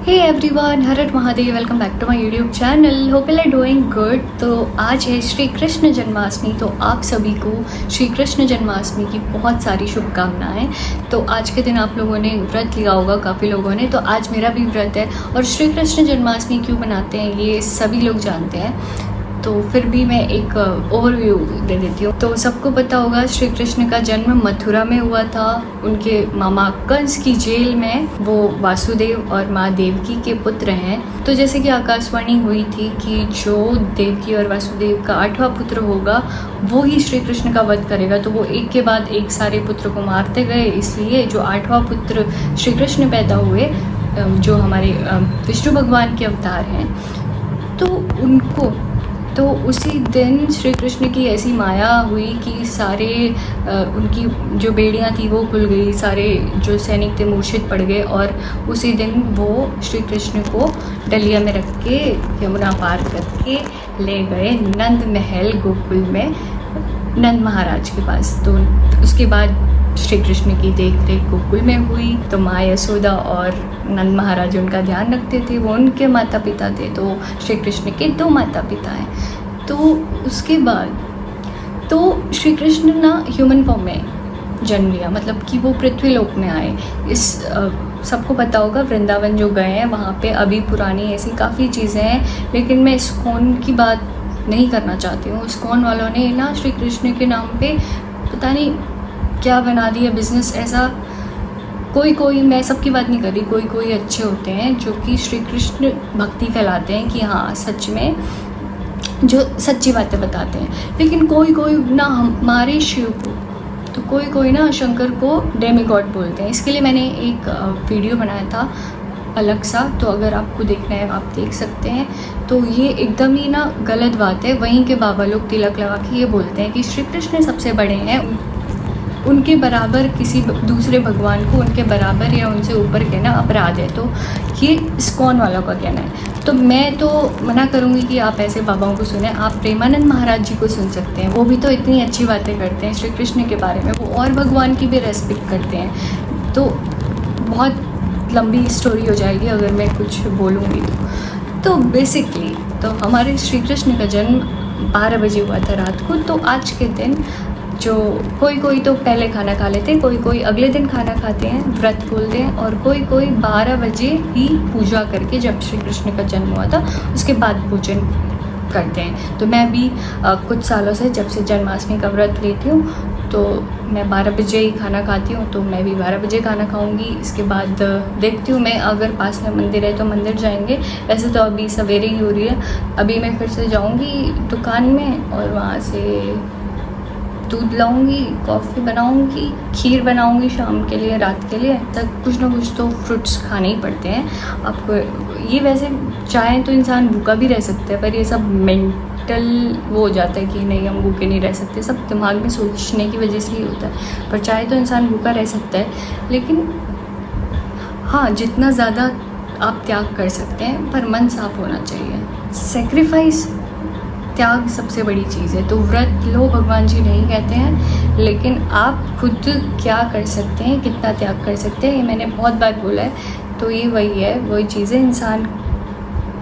हे everyone, हर हर Mahadev. Welcome back to my YouTube channel. Hope you are doing good. तो आज है श्री कृष्ण जन्माष्टमी, तो आप सभी को श्री कृष्ण जन्माष्टमी की बहुत सारी शुभकामनाएं। तो आज के दिन आप लोगों ने व्रत लिया होगा, काफ़ी लोगों ने, तो आज मेरा भी व्रत है। और श्री कृष्ण जन्माष्टमी क्यों मनाते हैं ये सभी लोग जानते हैं, तो फिर भी मैं एक ओवरव्यू दे देती हूँ। तो सबको पता होगा श्री कृष्ण का जन्म मथुरा में हुआ था। उनके मामा कंस की जेल में वो वासुदेव और माँ देवकी के पुत्र हैं। तो जैसे कि आकाशवाणी हुई थी कि जो देवकी और वासुदेव का 8वां पुत्र होगा वो ही श्री कृष्ण का वध करेगा। तो वो एक के बाद एक सारे पुत्र को मारते गए, इसलिए जो 8वां पुत्र श्री कृष्ण पैदा हुए, जो हमारे विष्णु भगवान के अवतार हैं, तो उसी दिन श्री कृष्ण की ऐसी माया हुई कि सारे उनकी जो बेड़ियाँ थी वो खुल गई, सारे जो सैनिक थे मूर्छित पड़ गए। और उसी दिन वो श्री कृष्ण को डलिया में रख के यमुना पार करके ले गए नंद महल गोकुल में, नंद महाराज के पास। तो उसके बाद श्री कृष्ण की देख रेख गोकुल में हुई। तो माँ यशोदा और नंद महाराज उनका ध्यान रखते थे, वो उनके माता पिता थे। तो श्री कृष्ण के 2 माता पिता हैं। तो उसके बाद तो श्री कृष्ण ना ह्यूमन फॉर्म में जन्म लिया, मतलब कि वो पृथ्वी लोक में आए। इस सबको पता होगा वृंदावन जो गए हैं वहाँ पे अभी पुरानी ऐसी काफ़ी चीज़ें हैं, लेकिन मैं इस्कॉन की बात नहीं करना चाहती हूँ। इस्कॉन वालों ने ना श्री कृष्ण के नाम पे पता नहीं क्या बना दिया बिजनेस ऐसा। कोई मैं सबकी बात नहीं कर रही, कोई अच्छे होते हैं जो कि श्री कृष्ण भक्ति फैलाते हैं कि हाँ सच में जो सच्ची बातें बताते हैं। लेकिन कोई ना हमारे शिव को, तो कोई ना शंकर को डेमीगॉड बोलते हैं। इसके लिए मैंने एक वीडियो बनाया था अलग सा, तो अगर आपको देखना है आप देख सकते हैं। तो ये एकदम ही ना गलत बात है। वहीं के बाबा लोग तिलक लगा के ये बोलते हैं कि श्री कृष्ण सबसे बड़े हैं, उनके बराबर किसी दूसरे भगवान को उनके बराबर या उनसे ऊपर कहना अपराध है। तो ये इस्कॉन वालों का कहना है। तो मैं तो मना करूँगी कि आप ऐसे बाबाओं को सुने। आप प्रेमानंद महाराज जी को सुन सकते हैं, वो भी तो इतनी अच्छी बातें करते हैं श्री कृष्ण के बारे में, वो और भगवान की भी रेस्पेक्ट करते हैं। तो बहुत लंबी स्टोरी हो जाएगी अगर मैं कुछ बोलूँगी तो बेसिकली तो हमारे श्री कृष्ण का जन्म 12 बजे हुआ था रात को। तो आज के दिन जो कोई तो पहले खाना खा लेते हैं, कोई अगले दिन खाना खाते हैं, व्रत खोलते हैं, और कोई 12 बजे ही पूजा करके, जब श्री कृष्ण का जन्म हुआ था उसके बाद भोजन करते हैं। तो मैं भी कुछ सालों से जब से जन्माष्टमी का व्रत लेती हूँ तो मैं 12 बजे ही खाना खाती हूँ। तो मैं भी 12 बजे खाना खाऊँगी। इसके बाद देखती हूँ मैं, अगर पास में मंदिर है तो मंदिर जाएंगे। वैसे तो अभी सवेरे ही हो रही है, अभी मैं फिर से जाऊँगी दुकान में और वहाँ से दूध लाऊंगी, कॉफ़ी बनाऊंगी, खीर बनाऊंगी शाम के लिए, रात के लिए। तक कुछ ना कुछ तो फ्रूट्स खाने ही पड़ते हैं आपको। ये वैसे चाहे तो इंसान भूखा भी रह सकता है, पर ये सब मेंटल वो हो जाता है कि नहीं हम भूखे नहीं रह सकते, सब दिमाग में सोचने की वजह से ही होता है। पर चाहे तो इंसान भूखा रह सकता है, लेकिन हाँ जितना ज़्यादा आप त्याग कर सकते हैं, पर मन साफ होना चाहिए। सेक्रीफाइस, त्याग सबसे बड़ी चीज़ है। तो व्रत लो भगवान जी नहीं कहते हैं, लेकिन आप खुद क्या कर सकते हैं, कितना त्याग कर सकते हैं, ये मैंने बहुत बार बोला है। तो ये वही चीज़ है इंसान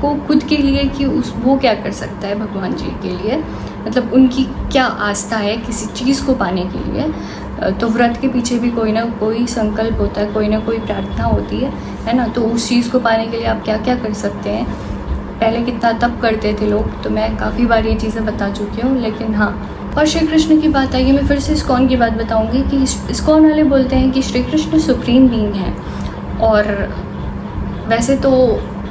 को खुद के लिए कि वो क्या कर सकता है भगवान जी के लिए, मतलब उनकी क्या आस्था है किसी चीज़ को पाने के लिए। तो व्रत के पीछे भी कोई ना कोई संकल्प होता है, कोई ना कोई प्रार्थना होती है ना। तो उस चीज़ को पाने के लिए आप क्या क्या कर सकते हैं, पहले कितना तप करते थे लोग, तो मैं काफ़ी बार ये चीज़ें बता चुकी हूँ। लेकिन हाँ, और श्री कृष्ण की बात आई, मैं फिर से इस्कॉन की बात बताऊँगी कि इस्कॉन वाले बोलते हैं कि श्री कृष्ण सुप्रीम बीइंग है। और वैसे तो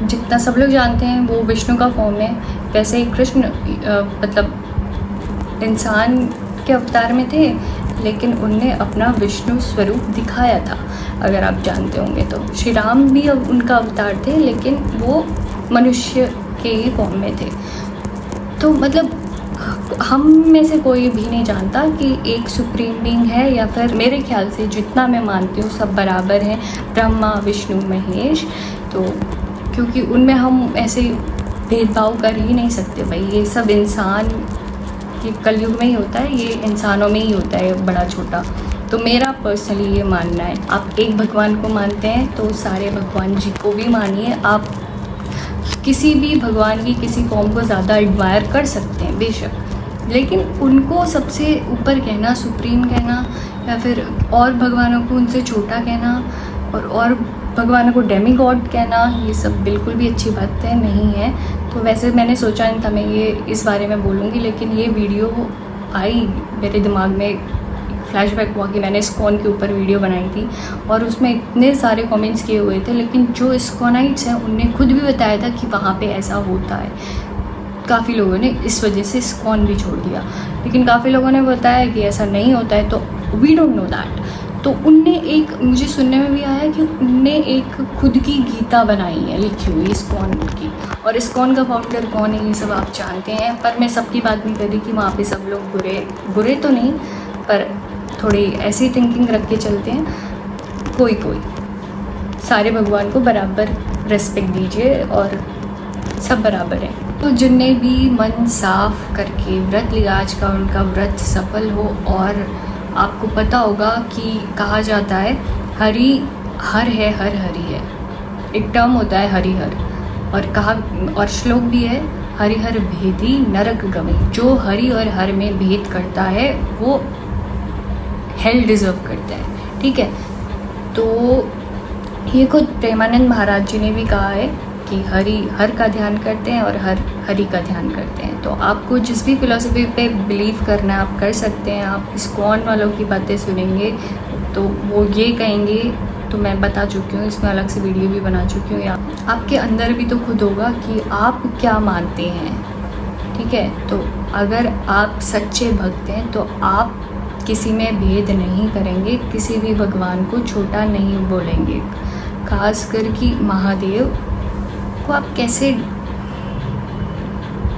जितना सब लोग जानते हैं वो विष्णु का फॉर्म है, वैसे ही कृष्ण मतलब इंसान के अवतार में थे, लेकिन उनने अपना विष्णु स्वरूप दिखाया था, अगर आप जानते होंगे तो। श्री राम भी अब उनका अवतार थे, लेकिन वो मनुष्य के ही फॉर्म में थे। तो मतलब हम में से कोई भी नहीं जानता कि एक सुप्रीम बीइंग है, या फिर मेरे ख्याल से जितना मैं मानती हूँ सब बराबर हैं, ब्रह्मा विष्णु महेश। तो क्योंकि उनमें हम ऐसे भेदभाव कर ही नहीं सकते भाई, ये सब इंसान, ये कलयुग में ही होता है, ये इंसानों में ही होता है बड़ा छोटा। तो मेरा पर्सनली ये मानना है, आप एक भगवान को मानते हैं तो सारे भगवान जी को भी मानिए। आप किसी भी भगवान की किसी कौम को ज़्यादा एडमायर कर सकते हैं बेशक, लेकिन उनको सबसे ऊपर कहना, सुप्रीम कहना, या फिर और भगवानों को उनसे छोटा कहना और भगवानों को डेमी गॉड कहना, ये सब बिल्कुल भी अच्छी बात नहीं है। तो वैसे मैंने सोचा नहीं था मैं ये इस बारे में बोलूँगी, लेकिन ये वीडियो आई मेरे दिमाग में, फ्लैशबैक हुआ कि मैंने इस्कॉन के ऊपर वीडियो बनाई थी और उसमें इतने सारे कमेंट्स किए हुए थे, लेकिन जो इस्कॉनाइट्स हैं उनने खुद भी बताया था कि वहाँ पे ऐसा होता है। काफ़ी लोगों ने इस वजह से इस्कॉन भी छोड़ दिया, लेकिन काफ़ी लोगों ने बताया कि ऐसा नहीं होता है, तो वी डोंट नो दैट। तो उनने एक, मुझे सुनने में भी आया कि उनने एक खुद की गीता बनाई है लिखी हुई इस्कॉन की, और इस्कॉन का फाउंडर कौन है ये सब आप जानते हैं। पर मैं सबकी बात नहीं कर रही कि वहाँ पे सब लोग बुरे तो नहीं, पर थोड़ी ऐसी थिंकिंग रख के चलते हैं। कोई सारे भगवान को बराबर रेस्पेक्ट दीजिए और सब बराबर है। तो जिनने भी मन साफ करके व्रत लिया आज का, उनका व्रत सफल हो। और आपको पता होगा कि कहा जाता है हरि हर है, हर हरि है, एक टर्म होता है हरिहर, और श्लोक भी है हरिहर भेदी नरक गमे। जो हरि और हर में भेद करता है वो हेल डिजर्व करता है, ठीक है। तो ये खुद प्रेमानंद महाराज जी ने भी कहा है कि हर का ध्यान करते हैं और हरि का ध्यान करते हैं। तो आपको जिस भी फिलॉसफी पे बिलीव करना है आप कर सकते हैं। आप इस्कॉन वालों की बातें सुनेंगे तो वो ये कहेंगे, तो मैं बता चुकी हूँ, इसमें अलग से वीडियो भी बना चुकी हूँ। या आपके अंदर भी तो खुद होगा कि आप क्या मानते हैं, ठीक है। तो अगर आप सच्चे भक्त हैं तो आप किसी में भेद नहीं करेंगे, किसी भी भगवान को छोटा नहीं बोलेंगे, खासकर कि महादेव को आप कैसे,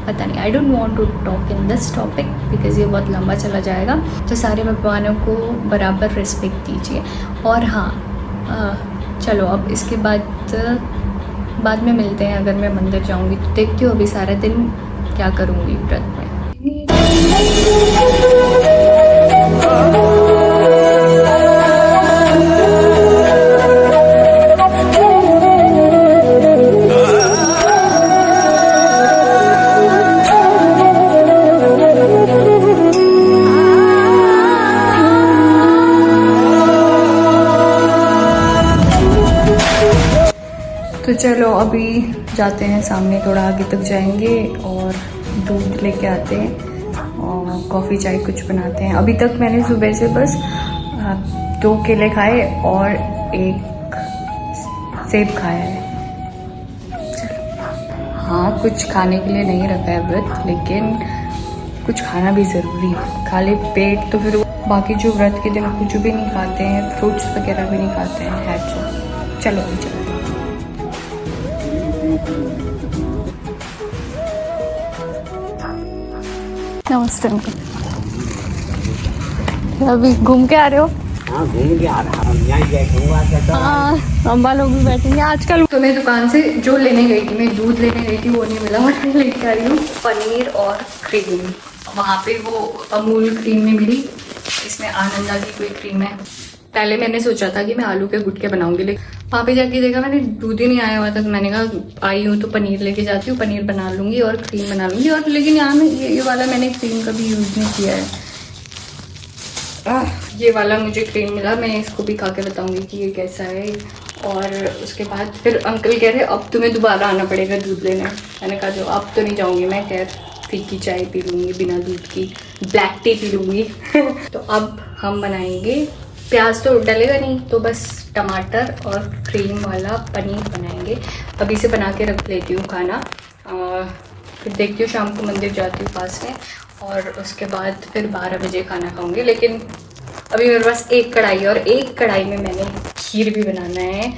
पता नहीं, I don't want to talk in this topic because ये बहुत लंबा चला जाएगा। तो सारे भगवानों को बराबर रिस्पेक्ट दीजिए। और हाँ, चलो अब इसके बाद में मिलते हैं। अगर मैं मंदिर जाऊंगी तो देखती हूँ अभी सारा दिन क्या करूँगी व्रत में। तो चलो अभी जाते हैं सामने, थोड़ा आगे तक जाएंगे और दूध लेके आते हैं और कॉफ़ी चाय कुछ बनाते हैं। अभी तक मैंने सुबह से बस 2 केले खाए और 1 सेब खाया है। हाँ, कुछ खाने के लिए नहीं रखा है व्रत, लेकिन कुछ खाना भी ज़रूरी है। खाली पेट तो फिर बाकी जो व्रत के दिन कुछ भी नहीं खाते हैं, फ्रूट्स वगैरह भी नहीं खाते हैं, है। चलो अभी चलते हैं। नमस्ते अंकल, अभी घूम के आ रहे हो? हाँ, घूम के आ रहा हूँ, यहाँ बैठूंगा। हाँ, अम्बा लोग भी बैठेंगे आजकल। तो मैं दुकान से जो लेने गई थी, मैं दूध लेने गई थी, वो नहीं मिला। मैं लेके आ रही हूँ पनीर और क्रीम। वहाँ पे वो अमूल क्रीम में मिली, इसमें आनंदा की कोई क्रीम है। पहले मैंने सोचा था कि मैं आलू के गुटके बनाऊंगी, लेकिन वहाँ पे जाके देखा मैंने दूध ही नहीं आया हुआ था। तो मैंने कहा आई हूँ तो पनीर लेके जाती हूँ, पनीर बना लूँगी और क्रीम बना लूँगी। और लेकिन यहाँ में ये वाला मैंने क्रीम कभी यूज़ नहीं किया है। ये वाला मुझे क्रीम मिला, मैं इसको भी खा के बताऊँगी कि ये कैसा है। और उसके बाद फिर अंकल कह रहे अब तुम्हें दोबारा आना पड़ेगा दूध लेने। मैंने कहा जो अब तो नहीं जाऊँगी मैं, खैर फीकी चाय पी लूँगी बिना दूध की, ब्लैक टी पी लूँगी। तो अब हम बनाएंगे, प्याज तो डलेगा नहीं, तो बस टमाटर और क्रीम वाला पनीर बनाएंगे। अभी से बना के रख लेती हूँ खाना, फिर देखती हूँ शाम को मंदिर जाती हूँ पास में, और उसके बाद फिर 12 बजे खाना खाऊंगी। लेकिन अभी मेरे पास 1 कढ़ाई है और 1 कढ़ाई में मैंने खीर भी बनाना है।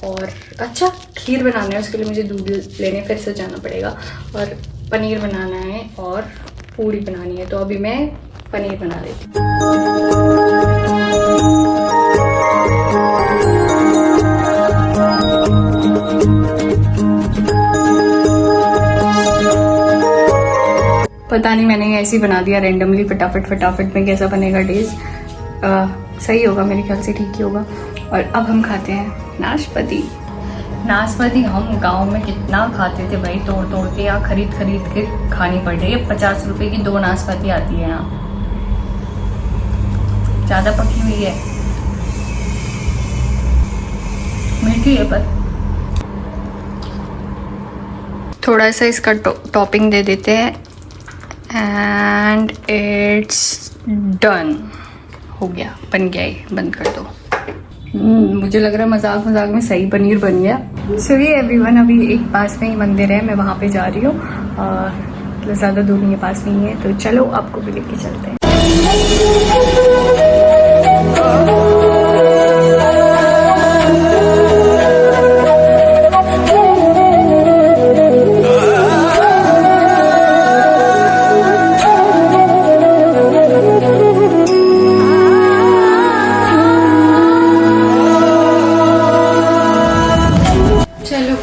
और अच्छा, खीर बनाना है उसके लिए मुझे दूध लेने फिर से जाना पड़ेगा, और पनीर बनाना है और पूड़ी बनानी है। तो अभी मैं पनीर बना लेती हूँ। पता नहीं मैंने ऐसे ही बना दिया रैंडमली, फटाफट में, कैसा बनेगा टेस्ट सही होगा, मेरे ख्याल से ठीक ही होगा। और अब हम खाते हैं नाशपाती। नाशपाती हम गांव में कितना खाते थे भाई, तोड़ तोड़ के या खरीद खरीद के खानी पड़ रही है। 50 रुपए की 2 नाशपाती आती है यहाँ, ज़्यादा पकी हुई है, मीठी है पर। थोड़ा सा इसका टॉपिंग दे देते हैं एंड इट्स डन। हो गया, बन गया, ये बंद कर दो। मुझे लग रहा है मजाक मजाक में सही पनीर बन गया। सो ये एवरीवन, अभी एक पास में ही मंदिर है, मैं वहाँ पे जा रही हूँ, और ज़्यादा दूर नहीं है, पास में ही है। तो चलो आपको भी लेके चलते हैं।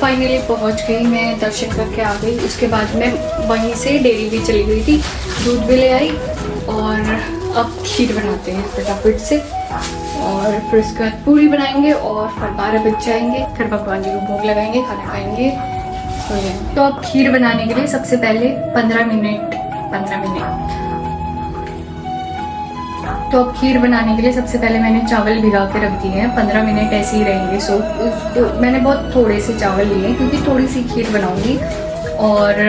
फाइनली पहुंच गई मैं, दर्शन करके आ गई। उसके बाद मैं वहीं से डेयरी भी चली गई थी, दूध भी ले आई। और अब खीर बनाते हैं फटाफट से, और फिर उसके बाद पूरी बनाएंगे, और फिर 12 बज जाएंगे, फिर भगवान जी को भोग लगाएंगे, खाना खाएंगे, सो जाएंगे। तो अब खीर बनाने के लिए सबसे पहले 15 मिनट तो अब खीर बनाने के लिए सबसे पहले मैंने चावल भिगा के रख दिए हैं, 15 मिनट ऐसे ही रहेंगे। सो उसको मैंने बहुत थोड़े से चावल लिए हैं, क्योंकि थोड़ी सी खीर बनाऊंगी। और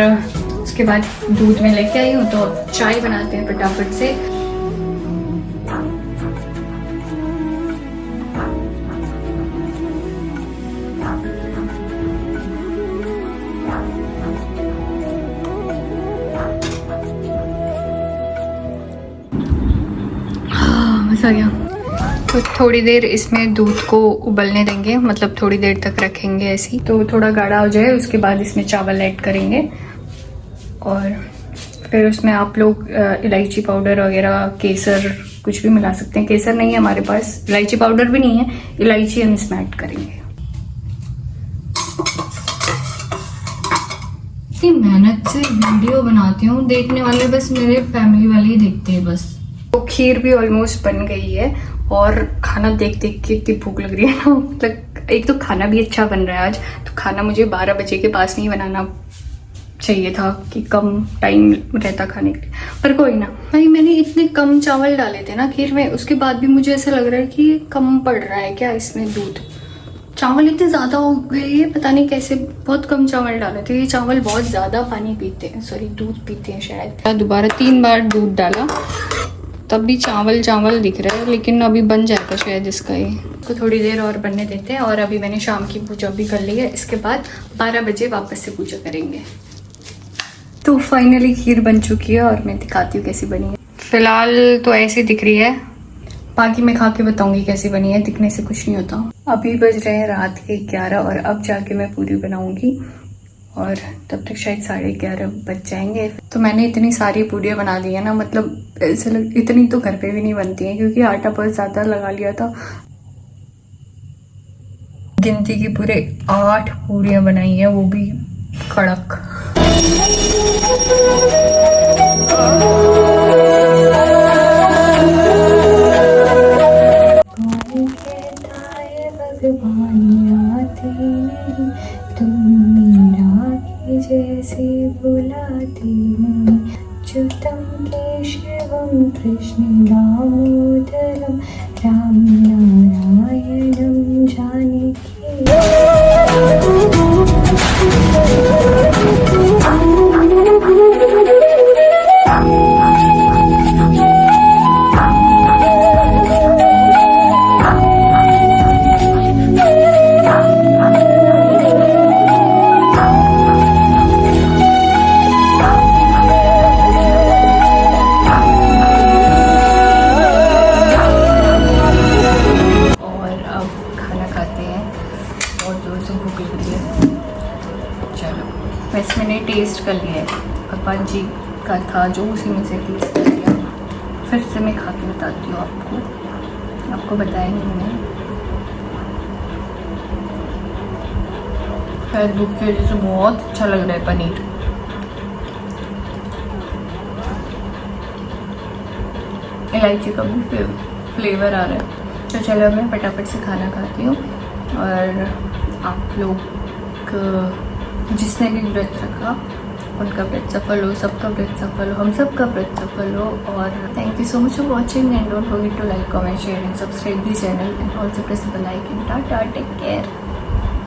उसके बाद दूध में लेके आई हूँ, तो अब चाय बनाते हैं फटाफट से। मज़ा आ गया। तो थोड़ी देर इसमें दूध को उबलने देंगे, मतलब थोड़ी देर तक रखेंगे ऐसी, तो थोड़ा गाढ़ा हो जाए। उसके बाद इसमें चावल ऐड करेंगे, और फिर उसमें आप लोग इलायची पाउडर वगैरह, केसर कुछ भी मिला सकते हैं। केसर नहीं है हमारे पास, इलायची पाउडर भी नहीं है, इलायची हम इसमें ऐड करेंगे। इतनी मेहनत से वीडियो बनाती हूँ, देखने वाले बस मेरे फैमिली वाले ही देखते हैं बस। तो खीर भी ऑलमोस्ट बन गई है, और खाना देख देख के इतनी भूख लग रही है ना। मतलब एक तो खाना भी अच्छा बन रहा है आज, तो खाना मुझे 12 बजे के पास नहीं बनाना चाहिए था, कि कम टाइम रहता खाने के लिए, पर कोई ना। भाई मैंने इतने कम चावल डाले थे ना खीर में, उसके बाद भी मुझे ऐसा लग रहा है कि कम पड़ रहा है क्या इसमें दूध। चावल इतने ज़्यादा हो गए हैं, पता नहीं कैसे, बहुत कम चावल डाले थे। ये चावल बहुत ज़्यादा पानी पीते हैं, सॉरी दूध पीते हैं शायद। दोबारा 3 बार दूध डाला, तब भी चावल चावल दिख रहा है, लेकिन अभी बन जाएगा शायद इसका। ये इसको थोड़ी देर और बनने देते हैं। और अभी मैंने शाम की पूजा भी कर ली है, इसके बाद 12 बजे वापस से पूजा करेंगे। तो फाइनली खीर बन चुकी है, और मैं दिखाती हूँ कैसी बनी है। फिलहाल तो ऐसी दिख रही है, बाकी मैं खा के बताऊंगी कैसी बनी है, दिखने से कुछ नहीं होता। अभी बज रहे हैं रात के 11, और अब जाके मैं पूरी बनाऊंगी, और तब तक शायद 11:30 बज जाएंगे। तो मैंने इतनी सारी पूरियाँ बना दी है ना, मतलब ऐसे इतनी तो घर पे भी नहीं बनती हैं, क्योंकि आटा बहुत ज़्यादा लगा लिया था। गिनती की पूरे 8 पूरियाँ बनाई हैं, वो भी कड़क। जैसे बुलाती नहीं, च्युतं केशवं कृष्ण दामोदरं राम नारायणं जानकी। वैसे मैंने टेस्ट कर लिया है, भगवान जी का था जो, उसी में से टेस्ट कर लिया। फिर से मैं खा के बताती हूँ आपको बताया नहीं मैंने, शायद भूख की वजह से बहुत अच्छा लग रहा है पनीर। इलायची का भी फ्लेवर आ रहा है। तो चलो मैं फटाफट से खाना खाती हूँ, और आप लोग जिसने भी व्रत रखा उनका व्रत सफल हो, सबका व्रत सफल हो, हम सबका व्रत सफल हो। और thank you so much for watching and don't forget to like, comment, share and subscribe the channel and also press the like and tata, take care.